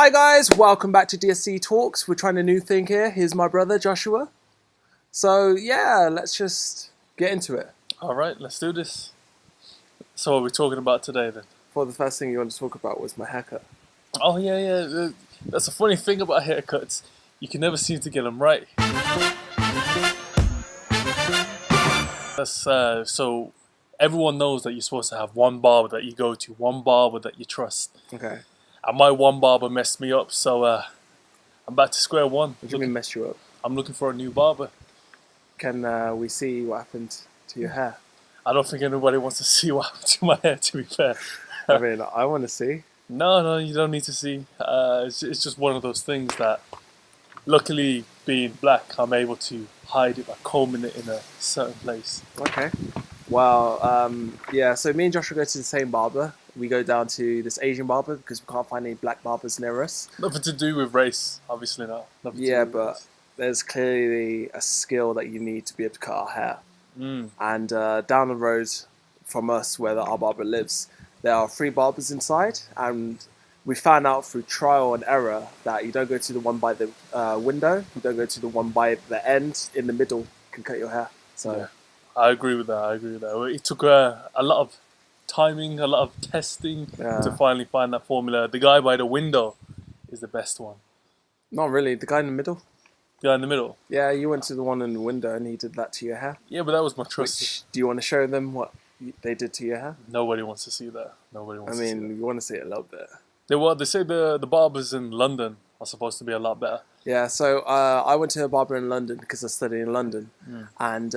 Hi guys, welcome back to DSE Talks. We're trying a new thing here. Here's my brother Joshua. So yeah, let's just get into it. All right, let's do this. So what are we talking about today then? For the first thing you want to talk about was my haircut. Oh yeah. That's a funny thing about haircuts. You can never seem to get them right. That's so everyone knows that you're supposed to have one barber that you go to, one barber that you trust. Okay. And my one barber messed me up, so I'm back to square one. What do you mean mess you up? I'm looking for a new barber. Can we see what happened to your hair? I don't think anybody wants to see what happened to my hair, to be fair. I mean, I want to see. No, you don't need to see. It's just one of those things that, luckily, being black, I'm able to hide it by combing it in a certain place. Okay. Well, yeah, so me and Joshua go to the same barber. We go down to this Asian barber because we can't find any black barbers near us. Nothing to do with race, obviously not. Nothing Yeah, to do with but race. there's clearly a skill that you need to be able to cut our hair. Mm. And down the road from us, where our barber lives, there are 3 barbers inside. And we found out through trial and error that you don't go to the one by the window, you don't go to the one by the end. In the middle can cut your hair. So Yeah. I agree with that. It took a lot of timing, a lot of testing to finally find that formula. The guy by the window is the best one. Not really. The guy in the middle. The guy in the middle. Yeah, you went to the one in the window and he did that to your hair. Yeah, but that was my trust. Which, do you want to show them what they did to your hair? Nobody wants to see that. Nobody wants to see that. You want to see it a little bit. They say the barbers in London are supposed to be a lot better. Yeah, so I went to a barber in London because I study in London. And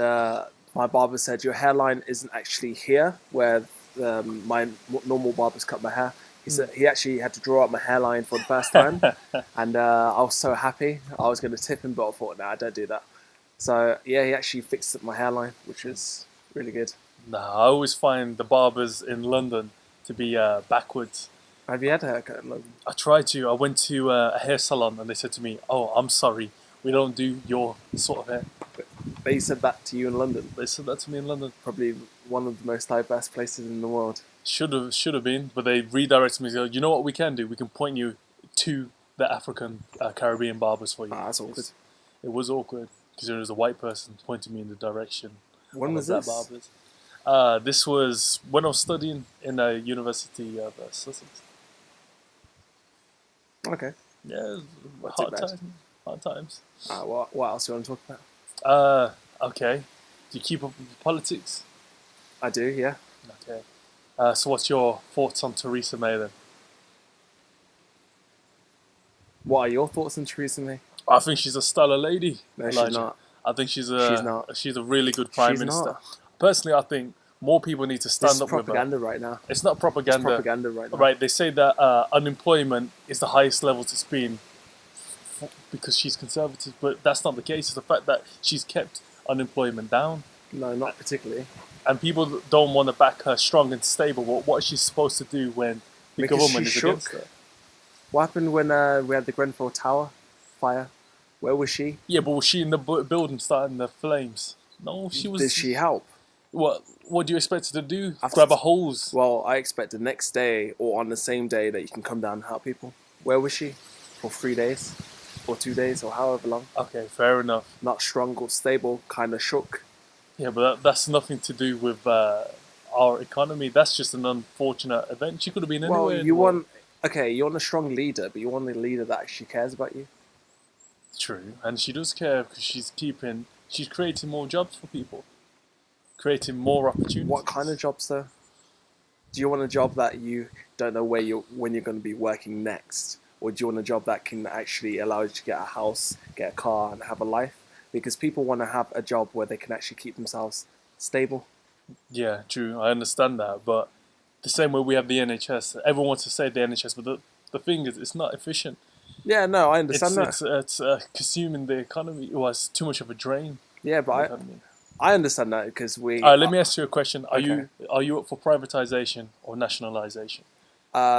my barber said, your hairline isn't actually here where my normal barbers cut my hair. He said he actually had to draw up my hairline for the first time. And I was so happy. I was going to tip him, but I thought, nah, don't do that. So yeah, he actually fixed up my hairline, which was really good. Nah, I always find the barbers in London to be backwards. Have you had a haircut in London? I tried to. I went to a hair salon and they said to me, "Oh, I'm sorry, we don't do your sort of hair." They said that to you in London? They said that to me in London. Probably one of the most diverse places in the world. Should have been, but they redirected me. To go, you know what we can do? We can point you to the African Caribbean barbers for you. Ah, that's awkward. It was awkward because there was a white person pointing me in the direction. When was this? Barbers. This was when I was studying in a university of Sussex. Okay. Yeah, Not too bad. hard times. What else do you want to talk about? Okay. Do you keep up with politics? I do, yeah. Okay. So what's your thoughts on Theresa May then? What are your thoughts on Theresa May? I think she's a stellar lady. No, Elijah. she's not. I think she's not. She's a really good prime She's minister. not. Personally, I think more people need to stand This up is with her. propaganda right now. It's not propaganda. It's propaganda right now. Right, they say that unemployment is the highest level it's been because she's conservative, but that's not the case. It's the fact that she's kept unemployment down. No, not particularly. And people don't want to back her strong and stable. What is she supposed to do when the Because government she is against shook. her? What happened when we had the Grenfell Tower fire? Where was she? Yeah, but was she in the building starting the flames? No, she was. Did she help? What do you expect her to do? After- Grab a hose? Well, I expect the next day or on the same day that you can come down and help people. Where was she? For 3 days? Or 2 days? Or however long? Okay, fair enough. Not strong or stable, kind of shook. Yeah, but that's nothing to do with our economy. That's just an unfortunate event. She could have been anywhere. Well, in you the world. want... Okay, you want a strong leader, but you want a leader that actually cares about you. True, and she does care because she's creating more jobs for people, creating more opportunities. What kind of jobs, though? Do you want a job that you don't know when you're going to be working next? Or do you want a job that can actually allow you to get a house, get a car, and have a life? Because people want to have a job where they can actually keep themselves stable. Yeah, true. I understand that, but the same way we have the NHS, everyone wants to say the NHS, but the thing is, it's not efficient. Yeah, no, I understand that. It's consuming the economy. It was too much of a drain. Yeah, on the but economy. I understand that because we... Let me ask you a question. Are Okay. you up for privatization or nationalization?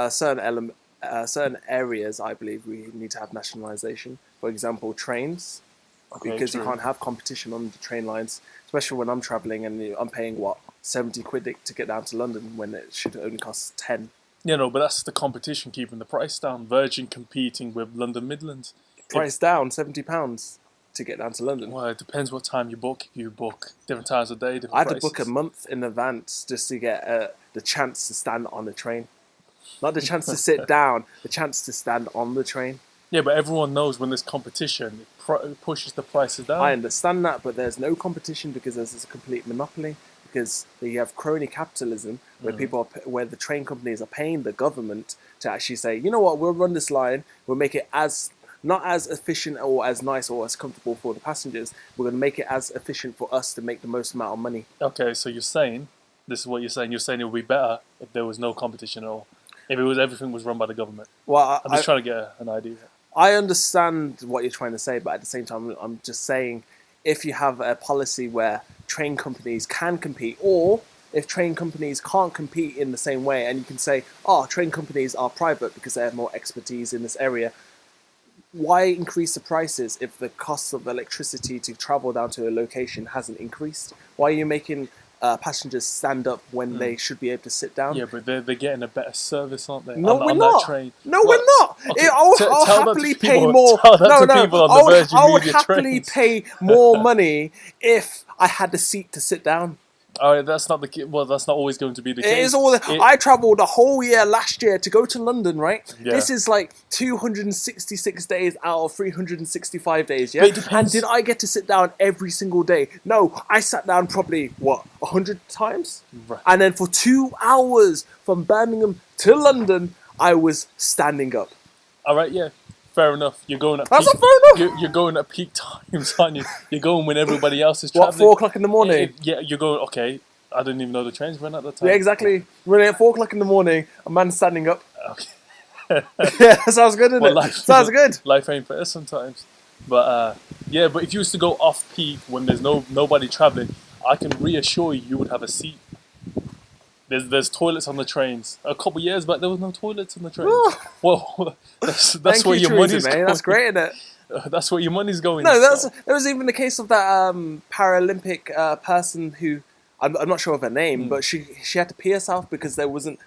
certain areas, I believe we need to have nationalisation. For example, trains, because you true. can't have competition on the train lines, especially when I'm travelling and I'm paying, what, 70 quid to get down to London when it should only cost 10. You know, but that's the competition keeping the price down. Virgin competing with London Midlands. Price down £70 to get down to London. Well, it depends what time you book. If you book different times of day, different I had prices. to book a month in advance just to get the chance to stand on the train. Not the chance to sit down, the chance to stand on the train. Yeah, but everyone knows when there's competition, it pushes the prices down. I understand that, but there's no competition because there's a complete monopoly. Because you have crony capitalism, where where the train companies are paying the government to actually say, you know what, we'll run this line, we'll make it not as efficient or as nice or as comfortable for the passengers. We're going to make it as efficient for us to make the most amount of money. Okay, so you're saying, this is what you're saying. You're saying it would be better if there was no competition at all. If everything was run by the government. Well, I'm just trying to get an idea. I understand what you're trying to say, but at the same time, I'm just saying, if you have a policy where train companies can compete, or if train companies can't compete in the same way, and you can say, oh, train companies are private because they have more expertise in this area, why increase the prices if the cost of electricity to travel down to a location hasn't increased? Why are you making passengers stand up when they should be able to sit down? Yeah, but they're getting a better service, aren't they? No, we're not. That train. No, we're not. Okay, I'll happily pay more. I would happily pay more money if I had a seat to sit down. Oh, that's not the well. That's not always going to be the case. It is all. I travelled the whole year last year to go to London. Right. Yeah. This is like 266 days out of 365 days. Yeah. But it depends. And did I get to sit down every single day? No. I sat down probably 100 times. Right. And then for 2 hours from Birmingham to London, I was standing up. All right. Yeah. Fair enough. You're going at That's peak, not fair enough. You're going at peak times, aren't you? You're going when everybody else is traveling. What, 4 o'clock in the morning? Yeah, you're going. Okay, I didn't even know the trains ran at the time. Yeah, exactly. Running at 4 o'clock in the morning, a man standing up. Okay. Yeah, sounds good, doesn't it? Sounds good. Life ain't fair sometimes, but yeah. But if you was to go off peak when there's nobody traveling, I can reassure you, you would have a seat. There's toilets on the trains. A couple of years back, there was no toilets on the trains. Well, that's where your money's going. That's great, isn't it? That's where your money's going. No, there was even the case of that Paralympic person who I'm not sure of her name, but she had to pee herself because there wasn't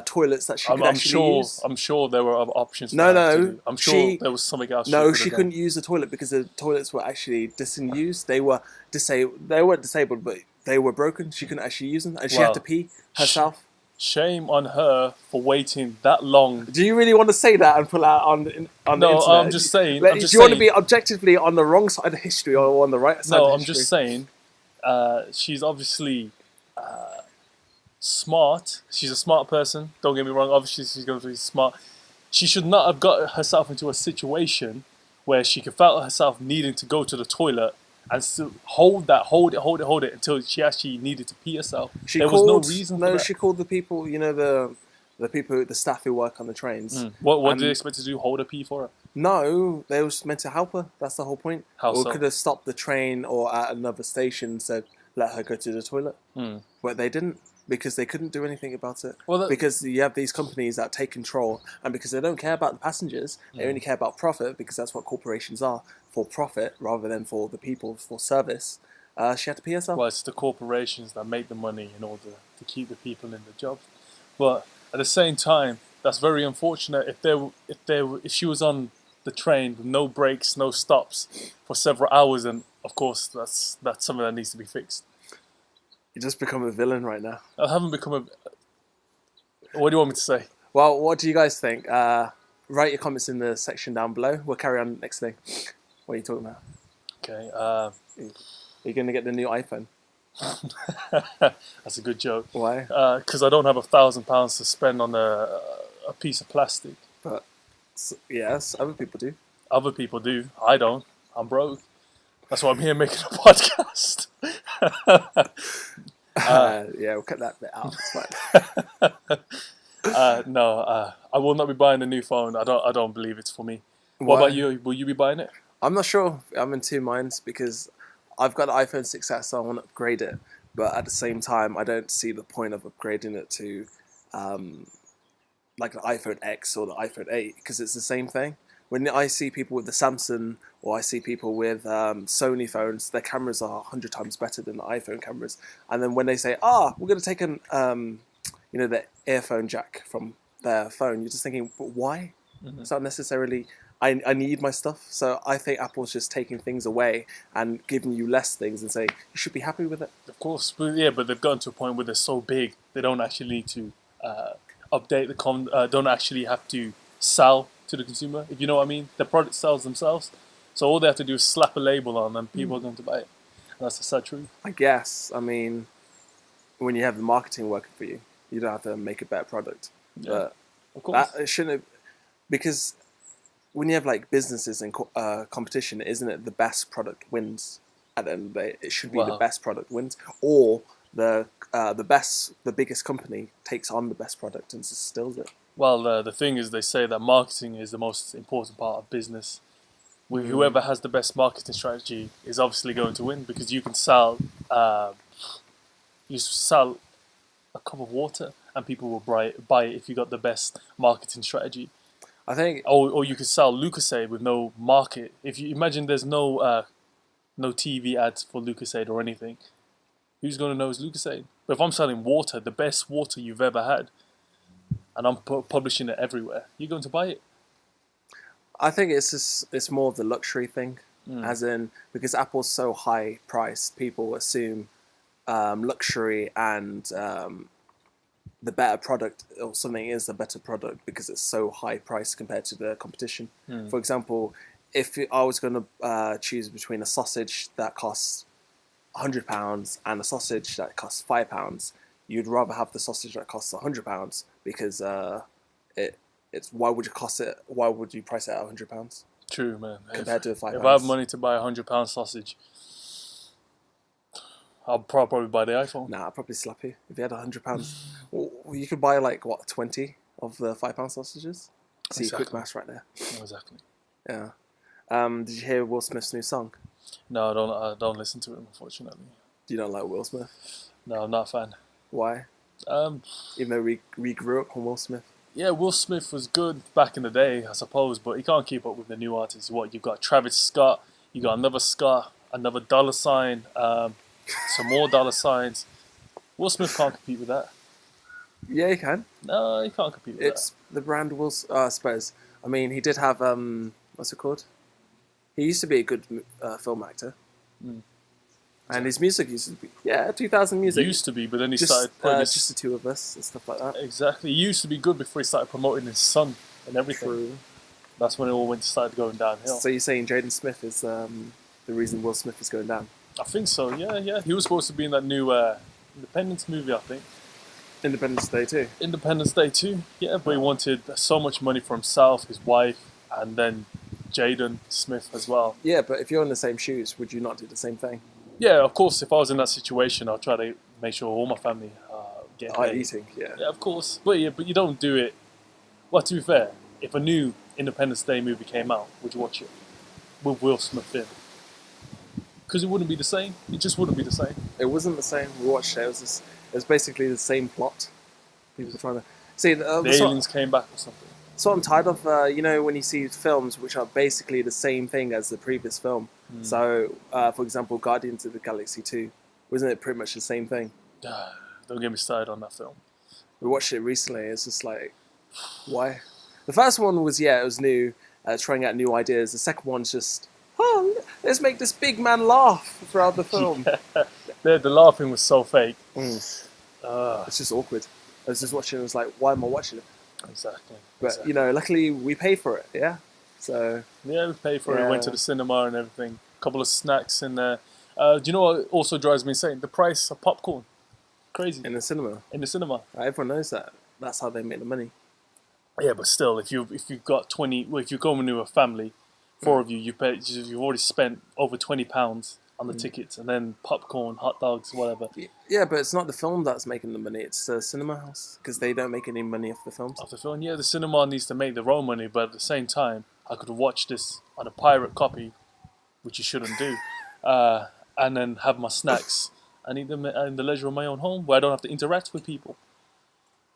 toilets that she could actually use. I'm sure there were other options. No. I'm sure there was something else. No, she couldn't use the toilet because the toilets were actually disused. They weren't disabled, but they were broken. She couldn't actually use them, and she had to pee herself. Shame on her for waiting that long. Do you really want to say that and pull out on the internet? No, I'm just saying. Do you want to be objectively on the wrong side of history or on the right side of history? No, I'm just saying. She's obviously smart. She's a smart person. Don't get me wrong. Obviously, she's going to be smart. She should not have got herself into a situation where she felt herself needing to go to the toilet and still hold it until she actually needed to pee herself. There was no reason for that. No, she called the people, the staff who work on the trains. What did they expect to do? Hold a pee for her? No, they was meant to help her. That's the whole point. How so? Or could have stopped the train or at another station said, let her go to the toilet. But they didn't, because they couldn't do anything about it. Because you have these companies that take control, and because they don't care about the passengers, they only care about profit, because that's what corporations are, for profit rather than for the people, for service. She had to pee herself. Well, it's the corporations that make the money in order to keep the people in the jobs. But at the same time, that's very unfortunate. If she was on the train with no breaks, no stops for several hours, and of course that's something that needs to be fixed. You just become a villain right now. I haven't become a. What do you want me to say? Well, what do you guys think? Write your comments in the section down below. We'll carry on next thing. What are you talking about? Okay. Are you going to get the new iPhone? That's a good joke. Why? Because I don't have £1,000 to spend on a piece of plastic. But yes, other people do. Other people do. I don't. I'm broke. That's why I'm here making a podcast. Yeah, we'll cut that bit out. It's fine. No, I will not be buying a new phone. I don't believe it's for me. Why? What about you? Will you be buying it? I'm not sure. I'm in two minds because I've got the iPhone 6S, so I want to upgrade it. But at the same time, I don't see the point of upgrading it to like the iPhone X or the iPhone 8 because it's the same thing. When I see people with the Samsung or I see people with Sony phones, their cameras are 100 times better than the iPhone cameras. And then when they say, we're going to take the earphone jack from their phone, you're just thinking, but why? It's not necessarily. I need my stuff, so I think Apple's just taking things away and giving you less things and saying you should be happy with it. Of course, but yeah, but they've gotten to a point where they're so big they don't actually need to update don't actually have to sell to the consumer. If you know what I mean, the product sells themselves. So all they have to do is slap a label on, and people are going to buy it. And that's the sad truth. I guess. I mean, when you have the marketing working for you, you don't have to make a better product. Yeah, But of course. that it shouldn't, because when you have like businesses and competition, isn't it the best product wins at the end of the day? It should be the best product wins, or the biggest company takes on the best product and just steals it. Well, the thing is, they say that marketing is the most important part of business. Whoever has the best marketing strategy is obviously going to win, because you can sell a cup of water and people will buy it if you got the best marketing strategy. I think, or you could sell Lucozade with no market. If you imagine there's no TV ads for Lucozade or anything, who's going to know it's Lucozade? But if I'm selling water, the best water you've ever had, and I'm publishing it everywhere, you're going to buy it. I think it's more of the luxury thing, as in, because Apple's so high priced, people assume luxury and the better product or something is the better product because it's so high priced compared to the competition. For example, if I was going to choose between a sausage that costs £100 and a sausage that costs £5, you'd rather have the sausage that costs £100 because why would you price it at £100 True, man. compared to £5? If I have money to buy £100 sausage, I'll probably buy the iPhone. Nah, I'd probably slap you if you had £100. Well, you could buy like 20 of the £5 sausages. See, Exactly. quick maths right there. Exactly. Yeah. Did you hear Will Smith's new song? No, I don't listen to it, unfortunately. Do you not like Will Smith? No, I'm not a fan. Why? Even though we grew up on Will Smith. Yeah, Will Smith was good back in the day, I suppose, but he can't keep up with the new artists. What, you've got Travis Scott, you got another Scott, another dollar sign, some more dollar signs. Will Smith can't compete with that. Yeah, he can. No, he can't compete with It's the brand Will. I suppose. I mean, he did have what's it called? He used to be a good film actor. And his music used to be 2000 that. music. Used to be, but then he just, started putting his... just the two of us and stuff like that. Exactly. He used to be good before he started promoting his son and everything. True. That's when it all started going downhill. So you're saying Jaden Smith is the reason Will Smith is going down? I think so, yeah. He was supposed to be in that new Independence movie, I think. Independence Day too. Independence Day 2, yeah, but he wanted so much money for himself, his wife, and then Jaden Smith as well. Yeah, but if you're in the same shoes, would you not do the same thing? Yeah, of course, if I was in that situation, I'd try to make sure all my family get paid. Eating, yeah. Yeah, of course. But you don't do it... Well, to be fair, if a new Independence Day movie came out, would you watch it? With Will Smith in? Because it wouldn't be the same. It just wouldn't be the same. It wasn't the same. We watched it. It was basically the same plot. People trying to see The aliens came back or something. So I'm tired of when you see films which are basically the same thing as the previous film. So, for example, Guardians of the Galaxy 2, wasn't it pretty much the same thing? Don't get me started on that film. We watched it recently. It's just like, why? The first one was it was new, trying out new ideas. The second one's just, let's make this big man laugh throughout the film. The laughing was so fake. It's just awkward. I was just watching it. I was like, why am I watching it? Exactly. But luckily we paid for it. Yeah. So yeah, we paid for it. Went to the cinema and everything. A couple of snacks in there. Do you know what also drives me insane? The price of popcorn. Crazy. in the cinema, everyone knows that. That's how they make the money. Yeah, but still, if you've got 20, well, if you're going with a family, 4 of you, you've already spent over £20 on the tickets, and then popcorn, hot dogs, whatever. Yeah, but it's not the film that's making the money. It's the cinema house, because they don't make any money off the films. Off the film, yeah, the cinema needs to make their own money, but at the same time, I could watch this on a pirate copy, which you shouldn't do, and then have my snacks and eat them in the leisure of my own home, where I don't have to interact with people.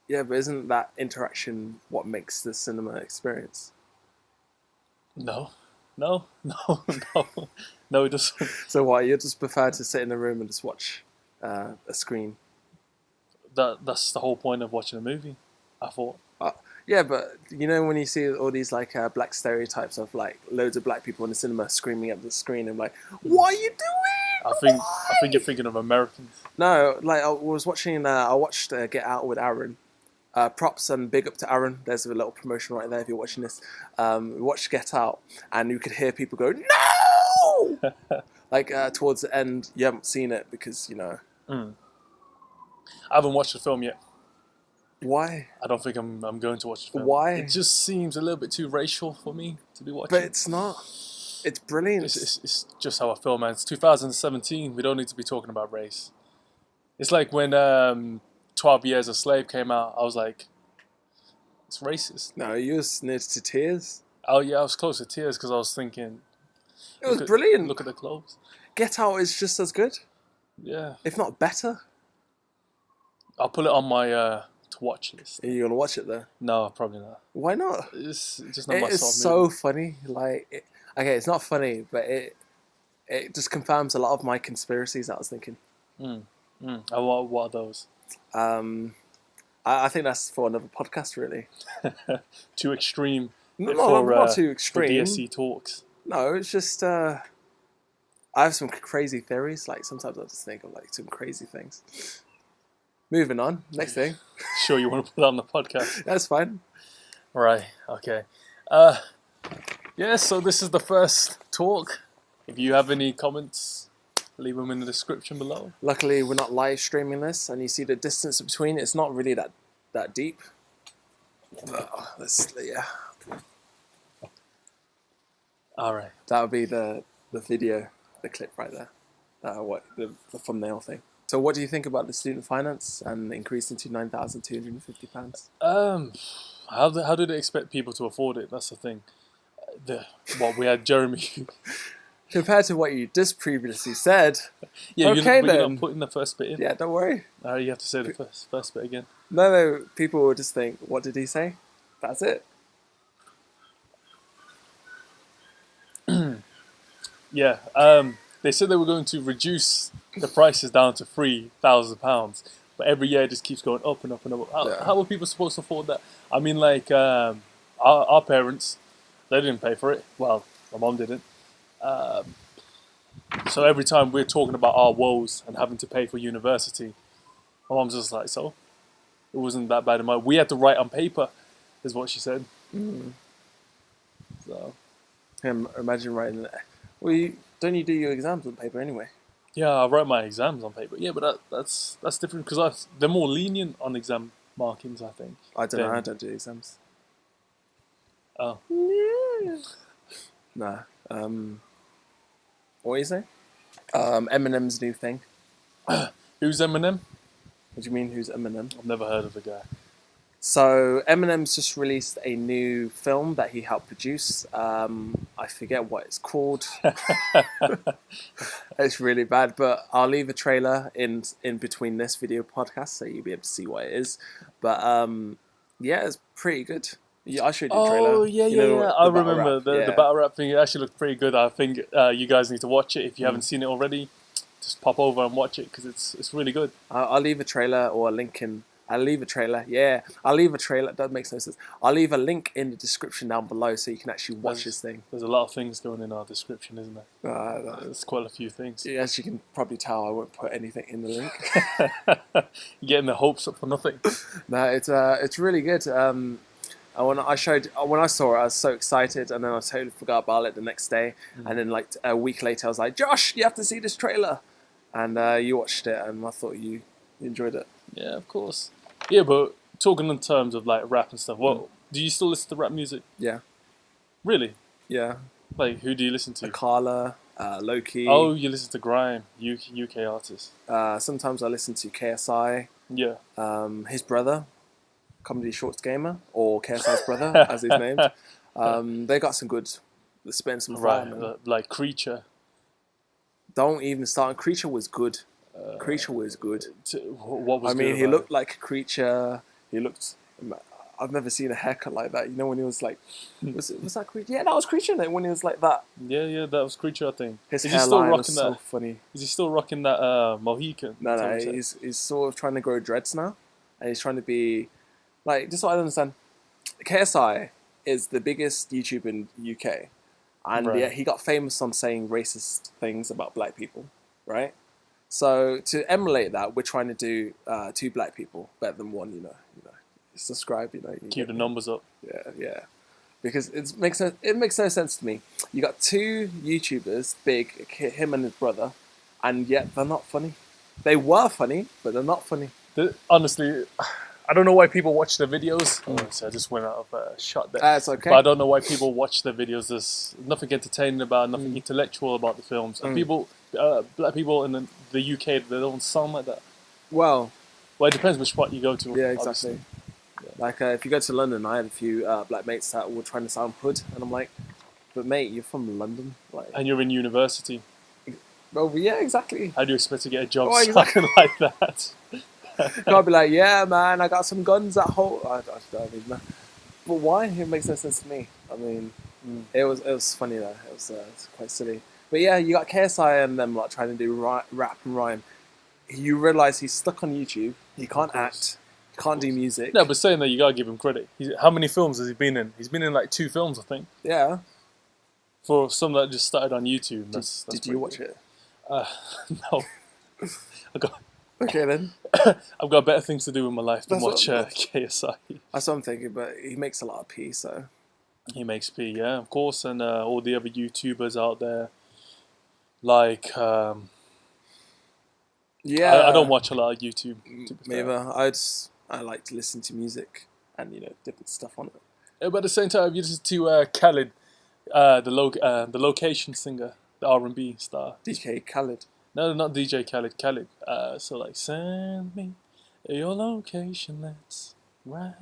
Yeah, but isn't that interaction what makes the cinema experience? No, it doesn't. So why? You just prefer to sit in a room and just watch a screen? That's the whole point of watching a movie, I thought. Yeah, but you know when you see all these like black stereotypes of like loads of black people in the cinema screaming at the screen and like, what are you doing? I think you're thinking of Americans. No, like I was watching. I watched Get Out with Aaron. Props and big up to Aaron. There's a little promotion right there if you're watching this. We watched Get Out, and you could hear people go no, like towards the end. You haven't seen it because you know. I haven't watched the film yet. Why? I don't think I'm going to watch the film. Why? It just seems a little bit too racial for me to be watching. But it's not. It's brilliant. It's just how I feel, man. It's 2017. We don't need to be talking about race. It's like when 12 Years a Slave came out. I was like, it's racist. No, you was near to tears. Oh yeah, I was close to tears because I was thinking. It was brilliant. Look at the clothes. Get Out is just as good, Yeah. if not better. I'll put it on my to watch list. Are you gonna watch it though? No, probably not. Why not? It's just not It my is sort of so movie. funny. Like, okay, it's not funny, but it just confirms a lot of my conspiracies that I was thinking. Oh, what are those? I think that's for another podcast, really. Too extreme. No, for, not too For extreme. DSE Talks. No, it's just I have some crazy theories. Like sometimes I just think of like some crazy things. Moving on, next thing. Sure, you want to put that on the podcast? That's fine. Right. Okay. Yeah. So this is the first talk. If you have any comments, leave them in the description below. Luckily, we're not live streaming this, and you see the distance between. It's not really that deep. Yeah. All right. That would be the video, the clip right there. The thumbnail thing. So what do you think about the student finance and increasing to £9,250? How do they expect people to afford it? That's the thing. We had Jeremy. Compared to what you just previously said. Yeah, okay, you're not putting the first bit in. Yeah, don't worry. You have to say the first bit again. No, people will just think, what did he say? That's it. Yeah. They said they were going to reduce the prices down to £3,000, but every year it just keeps going up and up and up. How are people supposed to afford that? I mean, like our parents, they didn't pay for it. Well, my mom didn't. So every time we're talking about our woes and having to pay for university, my mom's just like, so it wasn't that bad in my. We had to write on paper, is what she said. So Imagine writing that. Well, don't you do your exams on paper anyway? yeah, I write my exams on paper. Yeah, but that's different because they're more lenient on exam markings, I think. I don't know. I don't do exams. Oh. Nah. What are you saying? Eminem's new thing. Who's Eminem? What do you mean? Who's Eminem? I've never heard of the guy. So Eminem's just released a new film that he helped produce. I forget what it's called. It's really bad, but I'll leave a trailer in between this video podcast so you'll be able to see what it is. But yeah, it's pretty good. Yeah, I showed you the trailer. Oh yeah, You know, yeah. the I battle remember rap. the battle rap thing. It actually looked pretty good. I think you guys need to watch it if you haven't seen it already. Just pop over and watch it because it's really good. I'll leave a trailer or a link in. I'll leave a trailer. Yeah, I'll leave a trailer. That makes no sense. I'll leave a link in the description down below so you can actually watch this thing. There's a lot of things going in our description, isn't there? There's quite a few things. As you can probably tell, I won't put anything in the link. You're getting the hopes up for nothing. No, it's really good. And when I saw it, I was so excited, and then I totally forgot about it the next day. And then like a week later, I was like, Josh, you have to see this trailer. And you watched it, and I thought you enjoyed it. Yeah, of course. Yeah, but talking in terms of like rap and stuff, what do you still listen to rap music? Yeah. Really? Yeah. Like, who do you listen to? Carla, Loki. Oh, you listen to grime, UK artists. Sometimes I listen to KSI. Yeah. His brother, Comedy Shorts Gamer, or KSI's brother, as he's named. They got some good, spend some fire. Right, like Creature. Don't even start. Creature was good. Creature was good. What was? I mean, good he about looked like a creature. He looked. I've never seen a haircut like that. You know, when he was like, was that Creature? Yeah, that was Creature. When he was like that. Yeah, that was Creature. I think. His Is he still hairline rocking was that? so funny. Is he still rocking that Mohican? No, he's sort of trying to grow dreads now, and he's trying to be like. Just what I don't understand. KSI is the biggest YouTuber in UK, and Right. yeah, he got famous on saying racist things about black people, right? So to emulate that, we're trying to do two black people better than one. Subscribe. You Keep get the me. numbers up. Yeah, because it makes no sense to me. You got two YouTubers, big, him and his brother, and yet they're not funny. They were funny, but they're not funny. Honestly, I don't know why people watch their videos. Oh, so I just went out of a shot there. That's okay. But I don't know why people watch their videos. There's nothing entertaining about, nothing intellectual about the films. And people, black people in the UK, they don't sound like that. Well, it depends which part you go to. yeah, exactly. Obviously. Like if you go to London, I had a few black mates that were trying to sound hood, and I'm like, but mate, you're from London, like. And you're in university. Well, yeah, exactly. How do you expect to get a job exactly. something like that? Can't be like, yeah, man, I got some guns at home. I don't even know. But why? It makes no sense to me. I mean, it was funny though. It was quite silly. But yeah, you got KSI and them like trying to do rap and rhyme. You realise he's stuck on YouTube. He can't act. He can't do music. No, but saying that, you gotta give him credit. How many films has he been in? He's been in like 2 films, I think. Yeah. For some that just started on YouTube. That's did you watch it? No. Okay then. I've got better things to do with my life than That's watch KSI. That's what I'm thinking, but he makes a lot of pee, so. He makes P, yeah, of course, and all the other YouTubers out there, like, yeah. I don't watch a lot of YouTube. Maybe I like to listen to music and different stuff on it. But at the same time, you listen to Khaled, the location singer, the R&B star. DJ Khaled. No, not DJ Khaled. Khaled. So like, send me your location. Let's ride.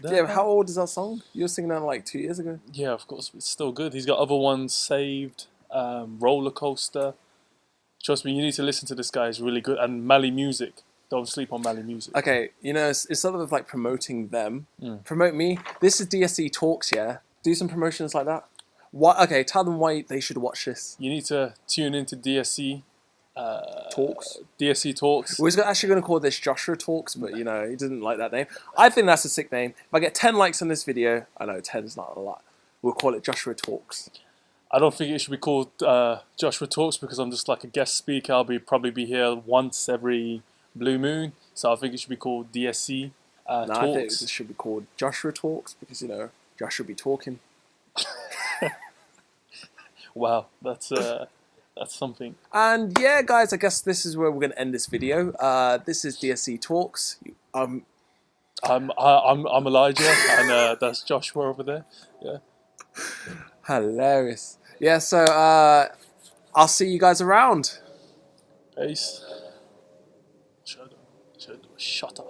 Yeah, but how old is that song? You were singing that like 2 years ago. Yeah, of course, it's still good. He's got other ones saved. Roller Coaster. Trust me, you need to listen to this guy. He's really good. And Mali Music. Don't sleep on Mali Music. Okay, it's sort of like promoting them. Promote me. This is DSE Talks, yeah? Do some promotions like that. What? Okay, tell them why they should watch this. You need to tune into DSE. Talks. DSE Talks. We're actually going to call this Joshua Talks, but he didn't like that name. I think that's a sick name. If I get 10 likes on this video, I know 10 is not a lot. We'll call it Joshua Talks. I don't think it should be called Joshua Talks because I'm just like a guest speaker. I'll probably be here once every blue moon. So I think it should be called DSE Talks. I think it should be called Joshua Talks because, Joshua be talking. Wow, that's something. And yeah, guys, I guess this is where we're going to end this video. This is DSE Talks. I'm Elijah, and that's Joshua over there. Yeah. Hilarious. Yeah, so I'll see you guys around. Peace. Should do a shutter.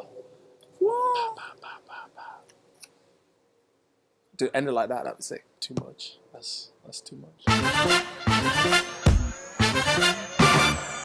Do end it like that. That'd be sick. Too much. That's too much.